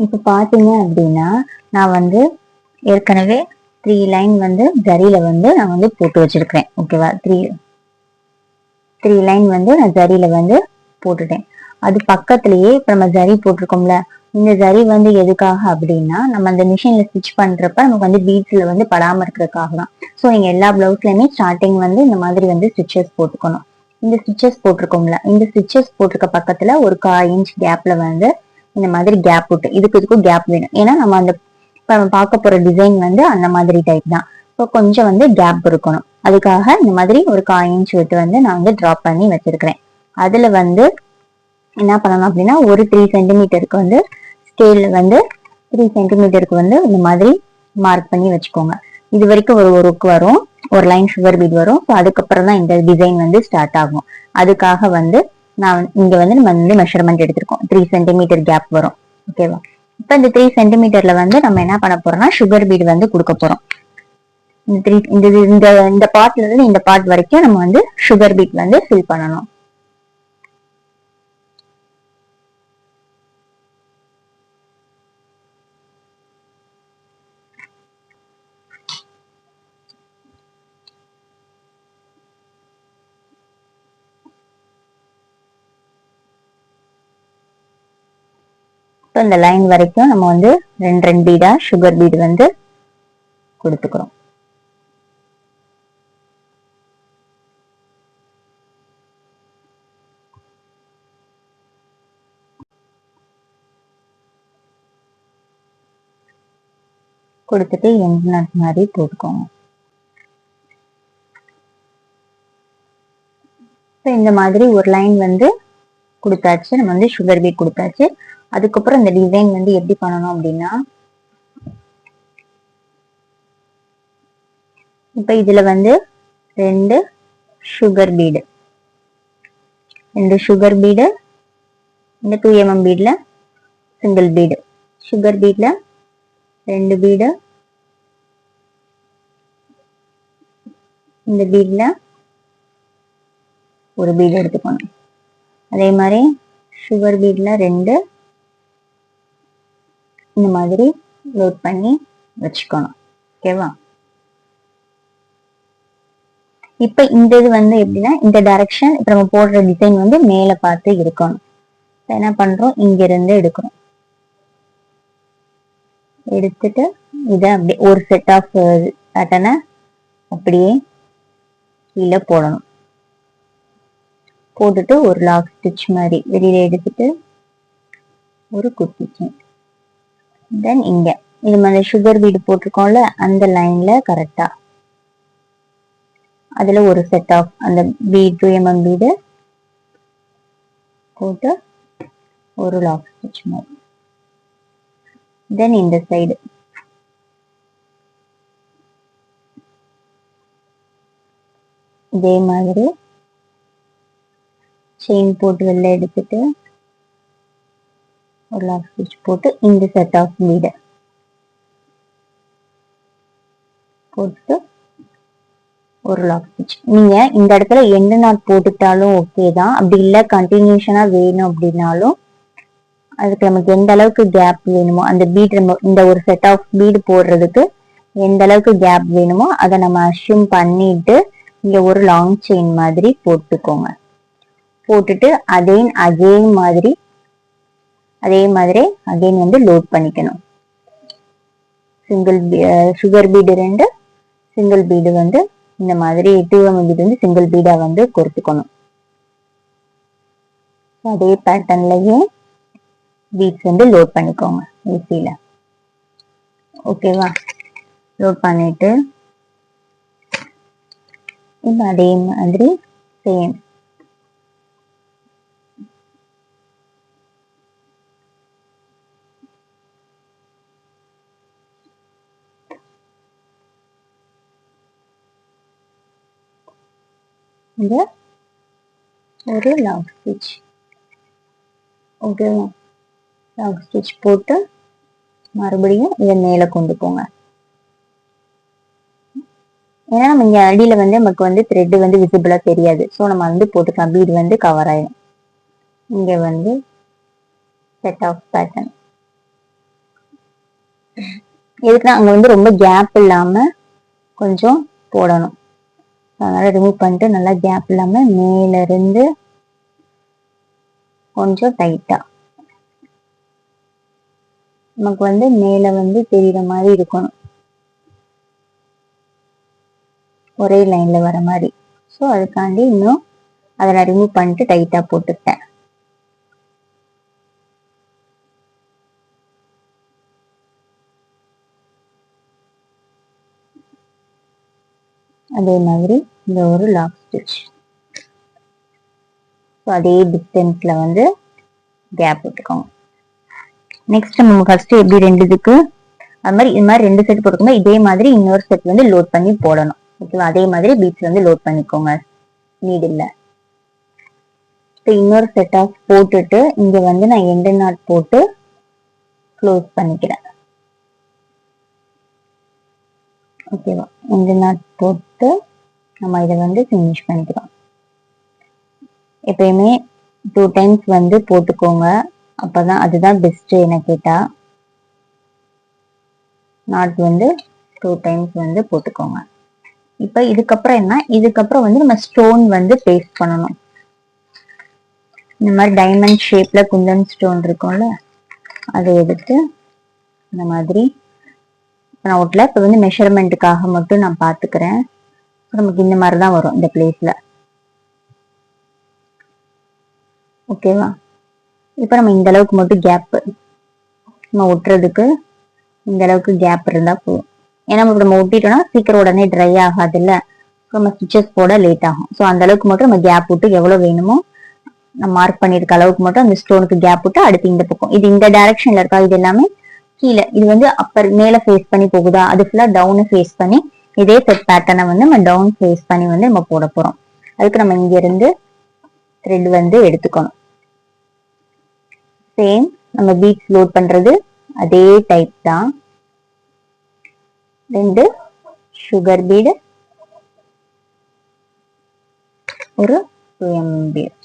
இப்போ பார்த்தீங்க அப்படின்னா நான் வந்து ஏற்கனவே 3 லைன் வந்து ஜரியில வந்து நான் வந்து போட்டு வச்சிருக்கிறேன். ஓகேவா? 3 லைன் வந்து நான் ஜரியில வந்து போட்டுட்டேன். அது பக்கத்திலேயே இப்ப நம்ம ஜரி போட்டிருக்கோம்ல, இந்த ஜரி வந்து எதுக்காக அப்படின்னா நம்ம அந்த மிஷின்ல ஸ்டிச் பண்றப்ப நமக்கு வந்து பீட்ஸ்ல வந்து படாம இருக்கிறதுக்காக தான். ஸோ நீங்க எல்லா பிளவுஸ்லயுமே ஸ்டார்டிங் வந்து இந்த மாதிரி வந்து ஸ்டிச்சஸ் போட்டுக்கணும். இந்த ஸ்டிச்சஸ் போட்டிருக்கோம்ல, இந்த ஸ்டிச்சஸ் போட்டிருக்க பக்கத்துல ஒரு 1/4 இன்ச் கேப்ல வந்து இந்த மாதிரி கேப் விட்டு இதுக்கும் கேப் வேணும். ஏன்னா நம்ம அந்த நம்ம பார்க்க போற டிசைன் வந்து அந்த மாதிரி டைப் தான். இப்போ கொஞ்சம் வந்து கேப் இருக்கணும். அதுக்காக இந்த மாதிரி ஒரு 1/4 இன்ச் விட்டு வந்து நான் வந்து டிராப் பண்ணி வச்சிருக்கிறேன். அதுல வந்து என்ன பண்ணணும் அப்படின்னா ஒரு 3 சென்டிமீட்டருக்கு வந்து ஸ்கேல்ல வந்து 3 சென்டிமீட்டருக்கு வந்து இந்த மாதிரி மார்க் பண்ணி வச்சுக்கோங்க. இது வரைக்கும் ஒரு ஒர்க் வரும், ஒரு லைன் சுகர் பீட் வரும். ஸோ அதுக்கப்புறம் தான் இந்த டிசைன் வந்து ஸ்டார்ட் ஆகும். அதுக்காக வந்து நான் இங்க வந்து நம்ம வந்து மெஷர்மெண்ட் எடுத்திருக்கோம். 3 சென்டிமீட்டர் கேப் வரும். ஓகேவா? இப்ப இந்த 3 சென்டிமீட்டர்ல வந்து நம்ம என்ன பண்ண போறோம்னா சுகர் பீட் வந்து கொடுக்க போறோம். இந்த பார்ட்ல இருந்து இந்த பார்ட் வரைக்கும் நம்ம வந்து சுகர் பீட் வந்து ஃபில் பண்ணணும். இப்போ இந்த லைன் வரைக்கும் நம்ம வந்து 2 பீடா சுகர் பீட் வந்து கொடுத்துக்கிறோம். கொடுத்துட்டு எண்ட் நாட் மாதிரி போட்டுக்கோங்க. இப்போ இந்த மாதிரி ஒரு லைன் வந்து கொடுத்தாச்சு, நம்ம வந்து சுகர் பீட் கொடுத்தாச்சு. அதுக்கப்புறம் இந்த டிசைன் வந்து எப்படி பண்ணணும் அப்படின்னா, இப்ப இதுல வந்து 2 சுகர் பீடு, 2 சுகர் பீடு, இந்த 2 mm பீட்ல சிங்கிள் பீடு, சுகர் பீட்ல 2 பீடு, இந்த பீட்ல ஒரு பீடு எடுத்துக்கணும். அதே மாதிரி சுகர் பீட்ல 2 இந்த மாதிரி லோட் பண்ணி வச்சுக்கணும். ஓகேவா? இப்ப இந்த இது வந்து எப்படின்னா இந்த டைரக்ஷன் இப்ப நம்ம போடுற டிசைன் வந்து மேல பார்த்து இருக்கணும். என்ன பண்றோம், இங்க இருந்து எடுக்கிறோம். எடுத்துட்டு இத அப்படியே ஒரு செட் ஆஃப் பேட்டர்னை அப்படியே கீழே போடணும். போட்டுட்டு ஒரு லாக் ஸ்டிச் மாதிரி வெளியில எடுத்துட்டு ஒரு குட்டி செயின். தென் இங்க இது மாதிரி சுகர் பீடு போட்டிருக்கோம்ல, அந்த லைன்ல கரெக்டா அதுல ஒரு செட் ஆஃப் அந்த பீட் 2 mm பீடு போட்டு ஒரு லாக் ஸ்டிச் மாதிரி. தென் இந்த சைடு இதே மாதிரி செயின் போட்டு வெளில எடுத்துட்டு ஒரு லாக் ஸ்டிச் போட்டு இந்த செட் ஆஃப் பீடு போட்டு ஒரு லாக் ஸ்டிச். நீங்க இந்த இடத்துல எண்டு நாட் போட்டுட்டாலும் ஓகே தான். அப்படி இல்ல கண்டினியூஷனா வேணும் அப்படின்னாலும் அதுக்கு நமக்கு எந்த அளவுக்கு கேப் வேணுமோ அந்த பீட் நம்ம இந்த ஒரு செட் ஆஃப் பீடு போடுறதுக்கு எந்த அளவுக்கு கேப் வேணுமோ அதை நம்ம அஷ்யூம் பண்ணிட்டு இங்க ஒரு லாங் செயின் மாதிரி போட்டுக்கோங்க. போட்டுட்டு அதே மாதிரி அகைன் வந்து லோட் பண்ணிக்கணும். Single sugar feed 2, single feed வந்து இந்த மாதிரி 2 mm பீடு வந்து சிங்கிள் பீடா வந்து கொடுத்துக்கணும். அதே பேட்டர்ன்லயே பீட்ஸ் வந்து லோட் பண்ணிக்கோங்க ஈஸியில. ஓகேவா? லோட் பண்ணிட்டு இப்ப அதே மாதிரி சேம் இந்த ஒரு லாக் ஸ்டிச். ஓகேவா? லாக் ஸ்டிச் போட்டு மறுபடியும் இதை மேல கொண்டு போங்க. ஏன்னா நம்ம இங்க அடியில வந்து நமக்கு வந்து த்ரெட் வந்து விசிபிளா தெரியாது. ஸோ நம்ம வந்து போட்டுக்கலாம், பீடு வந்து கவர் ஆயிடும். இங்க வந்து செட் ஆஃப் பேட்டர்ன் எதுக்குன்னா அங்க வந்து ரொம்ப கேப் இல்லாம கொஞ்சம் போடணும். அதனால ரிமூவ் பண்ணிட்டு நல்லா கேப் இல்லாம மேல இருந்து கொஞ்சம் டைட்டா நமக்கு வந்து மேல வந்து தெரியுற மாதிரி இருக்கணும், ஒரே லைன்ல வர மாதிரி. ஸோ அதுக்காண்டி இன்னும் அதை நான் ரிமூவ் பண்ணிட்டு டைட்டா போட்டுட்டேன். அதே மாதிரி இந்த ஒரு லாக் ஸ்டிச் அதே டிஸ்டன்ஸ்ல வந்து கேப் விட்டுக்கோங்க. நெக்ஸ்ட் நம்ம ஃபர்ஸ்ட் எப்படி ரெண்டு இதுக்கு அது மாதிரி இது மாதிரி 2 செட் போட்டுக்கோங்க. இதே மாதிரி இன்னொரு செட் வந்து லோட் பண்ணி போடணும். ஓகேவா? அதே மாதிரி பீட்ஸ் வந்து லோட் பண்ணிக்கோங்க நீடில்ல. இன்னொரு செட் ஆஃப் போட்டுட்டு இங்க வந்து நான் எண்டு நாட் போட்டு க்ளோஸ் பண்ணிக்கிறேன். ஓகேவா? எண்டு நாட் போட்டு நம்ம இதை வந்து ஃபினிஷ் பண்ணிக்கிறோம். எப்பயுமே 2 டைம்ஸ் வந்து போட்டுக்கோங்க, அப்பதான் அதுதான் பெஸ்ட் என்ன கேட்டா. நாட் வந்து 2 டைம்ஸ் வந்து போட்டுக்கோங்க. இப்ப இதுக்கப்புறம் என்ன, இதுக்கப்புறம் வந்து நம்ம ஸ்டோன் வந்து பேஸ்ட் பண்ணணும். இந்த மாதிரி டைமண்ட் ஷேப்ல குந்தன் ஸ்டோன் இருக்கும்ல, அதை எடுத்து இந்த மாதிரி நான் அவுட்ல இப்ப வந்து மெஷர்மெண்ட்டுக்காக மட்டும் நான் பாத்துக்கிறேன். நமக்கு இந்த மாதிரிதான் வரும் இந்த பிளேஸ்ல. ஓகேவா? இப்ப நம்ம இந்த அளவுக்கு மட்டும் கேப் நம்ம ஒட்டுறதுக்கு இந்த அளவுக்கு கேப் இருந்தா போதும். ஏன்னா நம்ம ஒட்டிட்டோம்னா சீக்கிரம் உடனே ட்ரை ஆகாது இல்ல, நம்ம ஸ்டிச்சஸ் போட லேட் ஆகும். ஸோ அந்த அளவுக்கு மட்டும் நம்ம கேப் விட்டு எவ்வளவு வேணுமோ நம்ம மார்க் பண்ணிருக்க அளவுக்கு மட்டும் அந்த ஸ்டோனுக்கு கேப் விட்டு அடுத்து இந்த பக்கம் இது இந்த டைரக்ஷன்ல இருக்கா, இது எல்லாமே கீழே இது வந்து அப்பர் மேல ஃபேஸ் பண்ணி போகுதா, அது ஃபுல்லா டவுன் ஃபேஸ் பண்ணி இதே செட் பேட்டர்னை வந்து நம்ம டவுன் ஃபேஸ் பண்ணி வந்து நம்ம போட போறோம். அதுக்கு நம்ம இங்க இருந்து த்ரெட் வந்து எடுத்துக்கணும். சேம் நம்ம பீட்ஸ் லோட் பண்றது அதே டைப் தான். 2 சுகர் பீடு, ஒரு 2mm பீட்.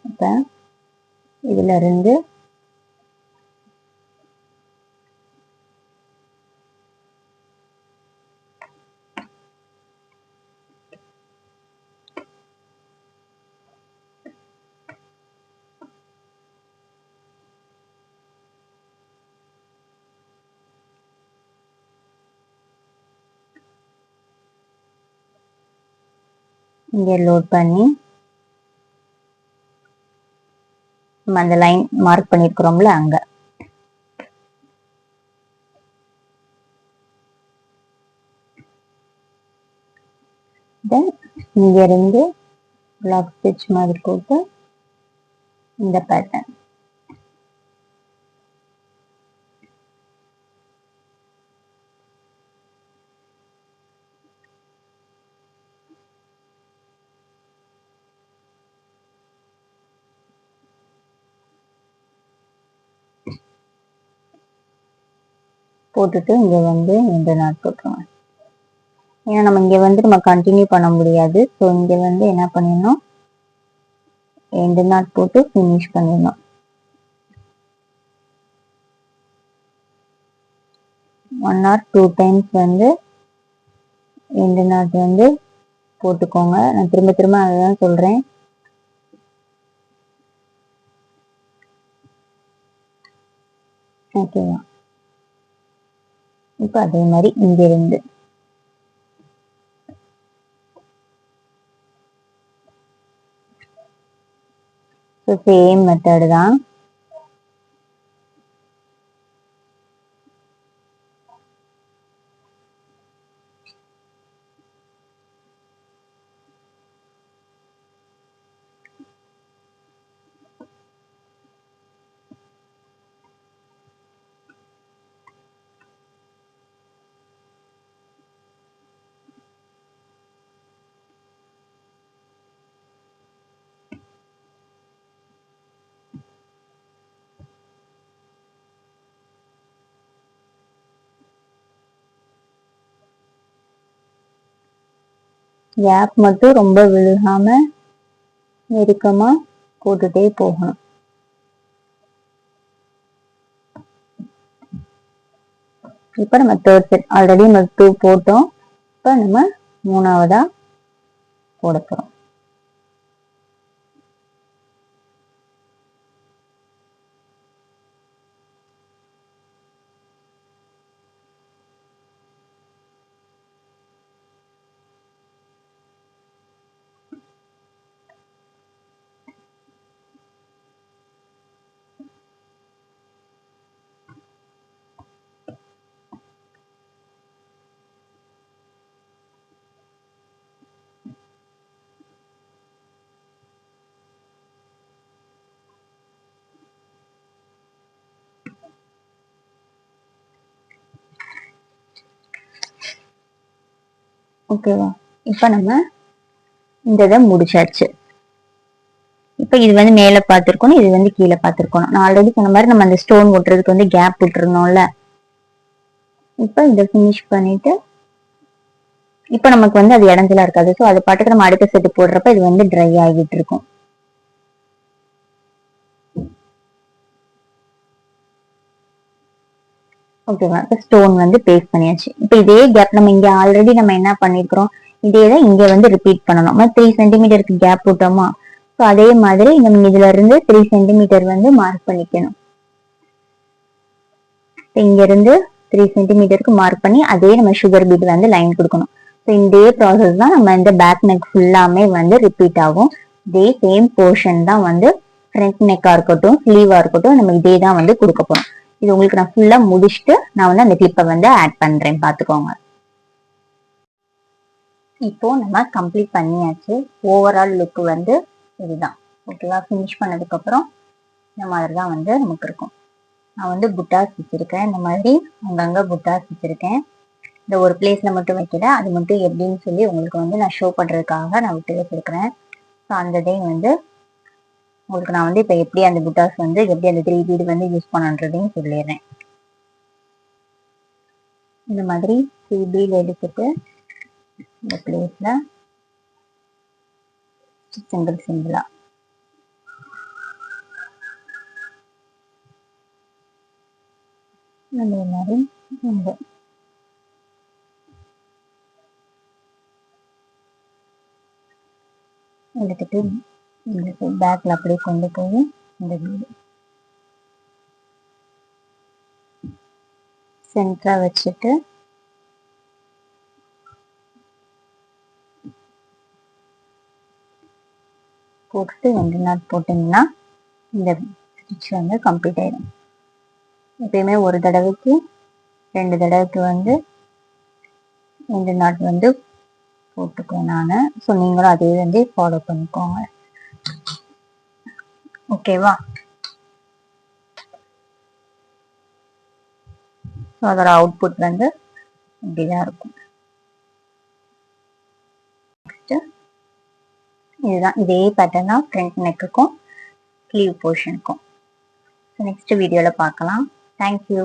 இப்ப இதுல இருந்து இங்க லோட் பண்ணி நம்ம அந்த லைன் மார்க் பண்ணிருக்கிறோம்ல அங்க தென் இங்க இருந்து பிளாக் ஸ்டிச் மாதிரி போட்டு இந்த பேட்டர்ன் போட்டுட்டு இங்க வந்து இந்த நாட் போட்டுருவோம். ஏன்னா நம்ம இங்க வந்து நம்ம கண்டினியூ பண்ண முடியாது. ஸோ இங்க வந்து என்ன பண்ணிடணும், எண்டு நாட் போட்டு ஃபினிஷ் பண்ணிடணும். 1 or 2 டைம்ஸ் வந்து எண்டு நாட் வந்து போட்டுக்கோங்க. நான் திரும்ப திரும்ப அதுதான் சொல்றேன். ஓகேவா? இப்ப அதே மாதிரி இங்க இருந்து சேம் மெத்தட் தான். கேப் மட்டும் ரொம்ப விழுகாம நெருக்கமா போட்டுட்டே போகணும். இப்ப நம்ம தேர்ட் செட் ஆல்ரெடி நம்ம 2 போட்டோம். இப்ப நம்ம மூணாவதா போட போறோம். ஓகேவா? இப்ப நம்ம இந்த இதை முடிச்சாச்சு. இப்ப இது வந்து மேல பாத்திருக்கணும், இது வந்து கீழே பாத்திருக்கணும். நான் ஆல்ரெடி சொன்ன மாதிரி நம்ம அந்த ஸ்டோன் ஒட்டுறதுக்கு வந்து கேப் விட்டுருந்தோம்ல. இப்ப இதை பினிஷ் பண்ணிட்டு இப்ப நமக்கு வந்து அது இடஞ்சலா இருக்காது. ஸோ அது பாட்டுக்கு நம்ம அடுத்த செட்டு போடுறப்ப இது வந்து ட்ரை ஆகிட்டு இருக்கும். ஓகேவா? இப்ப ஸ்டோன் வந்து பேஸ்ட் பண்ணியாச்சு. இப்ப இதே கேப் நம்ம இங்க ஆல்ரெடி நம்ம என்ன பண்ணிருக்கிறோம், இதே தான் இங்க வந்து ரிப்பீட் பண்ணணும். 3 சென்டிமீட்டருக்கு கேப் விட்டோமா, ஸோ அதே மாதிரி நம்ம இதுல இருந்து 3 சென்டிமீட்டர் வந்து மார்க் பண்ணிக்கணும். இங்க இருந்து 3 சென்டிமீட்டருக்கு மார்க் பண்ணி அதே நம்ம சுகர் பீட் வந்து லைன் கொடுக்கணும். ஸோ இதே ப்ராசஸ் தான் நம்ம இந்த பேக் நெக் ஃபுல்லாமே வந்து ரிப்பீட் ஆகும். இதே சேம் போர்ஷன் தான் வந்து ஃப்ரண்ட் நெக்கா இருக்கட்டும், ஸ்லீவா இருக்கட்டும், நம்ம இதே தான் வந்து கொடுக்க போறோம். இது உங்களுக்கு நான் ஃபுல்லா முடிச்சுட்டு நான் வந்து அந்த கிளிப்பை வந்து ஆட் பண்றேன், பாத்துக்கோங்க. இப்போ நம்ம கம்ப்ளீட் பண்ணியாச்சு. ஓவரால் லுக் வந்து இதுதான். ஓகேவா? ஃபினிஷ் பண்ணதுக்கு அப்புறம் இந்த மாதிரி தான் வந்து நமக்கு இருக்கும். நான் வந்து புட்டாஸ் வச்சிருக்கேன். இந்த மாதிரி அங்கங்க புட்டாஸ் வச்சிருக்கேன். இந்த ஒரு பிளேஸ்ல மட்டும் வைக்கல, அது மட்டும் எப்படின்னு சொல்லி உங்களுக்கு வந்து நான் ஷோ பண்றதுக்காக நான் விட்டு வச்சிருக்கிறேன். ஸோ அந்த டே வந்து உங்களுக்கு நான் வந்து இப்போ எப்படி அந்த புட்டாஸ் வந்து எப்படி அந்த 3 பீடு வந்து யூஸ் பண்ணன்றதையும் சொல்லிடுறேன். இந்த மாதிரி 3 பீடு எடுத்துட்டு இந்த பிளேஸ்ல சிங்கிள் சிங்கிளா அதே மாதிரி எடுத்துட்டு பேக்ல அப்படியே கொண்டு போய் இந்த வீடு சென்டரா வச்சுட்டு போட்டுட்டு 2 நாட் போட்டீங்கன்னா இந்த ஸ்டிச் வந்து கம்ப்ளீட் ஆயிடும். எப்பயுமே ஒரு தடவைக்கு 2 தடவைக்கு வந்து 2 நாட் வந்து போட்டுக்குவேன் நான். ஸோ நீங்களும் அதே வந்து ஃபாலோ பண்ணிக்கோங்க. ஓகேவா? ஸோ அதோட அவுட்புட் வந்து இப்படிதான் இருக்கும். இதுதான் இதே பேட்டர்ன் தான் ஃப்ரண்ட் நெக்குக்கும் ஸ்லீவ் போர்ஷனுக்கும். நெக்ஸ்ட் வீடியோல பார்க்கலாம். தேங்க்யூ.